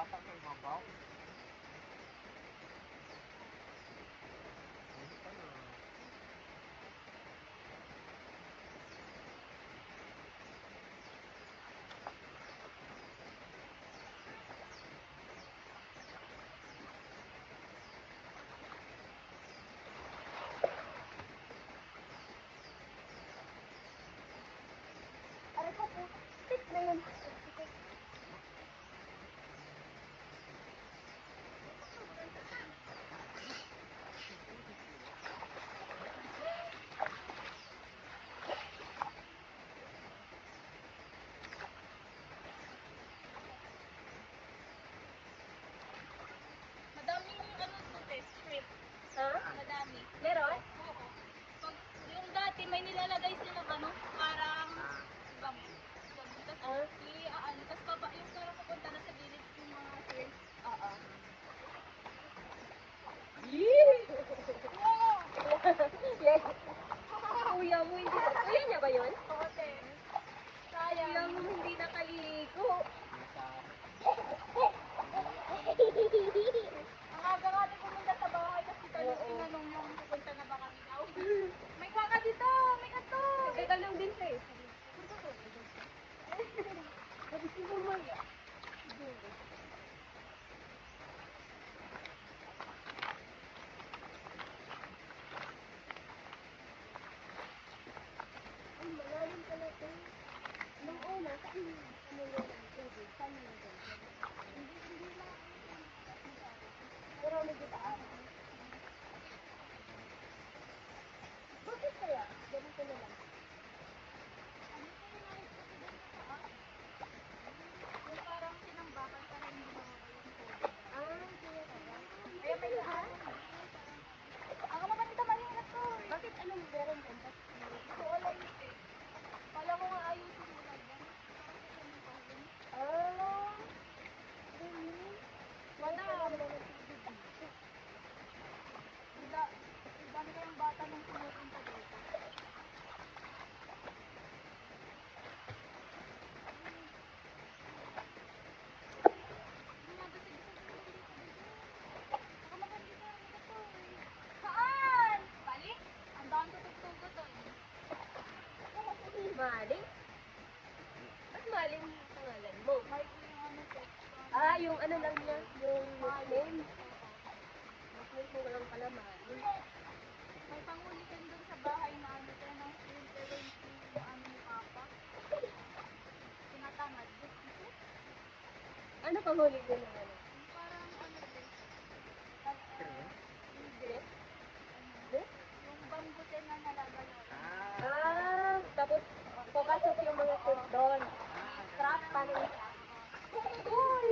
bata sa ibabaw. Hindi pa na. Aray ko po. Tik na yun. Madaming ano doon eh, strip. Ha? Madami. Meron? Oo. Pag, yung dati may nilalagay silang ano, parang gam. Ah? Tapos yung parang pupunta na sa gilid yung mga shrimp. Oo. Yee! Yes. Kuya mo hindi. Kuya niya ba yun? Oo, te. Kuya Sayang. mo hindi nakaligo. Ang aga nga din pumunta sa bahay kasi Oo. tinanong yung pupunta na ba kami daw. May kaka dito! May kato! Nagkakalong din siya eh. Sabi ko mamaya. Ay, malalim pala ito. Nung una, saan yung yung tubig? Saan yung ganyan? Hindi lang. Pero medyo taas. Bakit kaya? Ganito na lang. Yung parang sinambakan para hindi mawawala yung tubig. Ah, kaya pala. Kaya may daan. Ako naman ito malingat ko. Bakit anong meron dyan? Bakit Ito alam mo eh. Kala ko nga ayusin nila yan. Ah, really? Madam. Wala ng tubig dito. Ang dami kayang bata nung pumupunta dito. Saan? Balik? Ang dami tutugtugot doon. Maling? Ba't maling yung pangalan mo? May yung ano to. Ah, yung ano lang niya, yung nickname. Nickname mo lang pala maling. May panghuli din doon sa bahay na ano tayo ng shrimp pero yung ano ni Papa. Tinatamad. Ano pang huli din ng ano? Yung parang ano din. Hindi? Hindi? Yung bambutin na nalagalaw. Ah, tapos papasok yung mga food doon. Trap, paano yung trap? Uy!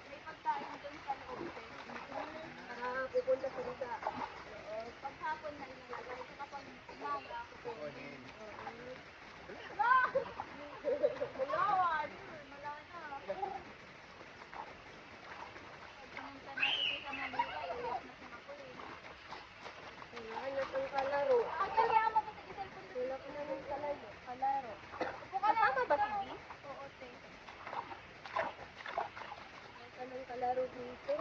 May pagkain doon sa loob din. Ah, pupunta sila sa loob. Pag hapon na ilalagay. Saka pag umaga, Kukunin. Wala! Wala! Wala na. Pag pumunta na si Tita Manila, iiyak na si Makoy. Hanap ang kalaro. Kaya mo kasi iselfon ko Wala ka na ng kalaro. Upo ka lang. Kasama ba si B? Oo, te. Wala ka ng kalaro dito.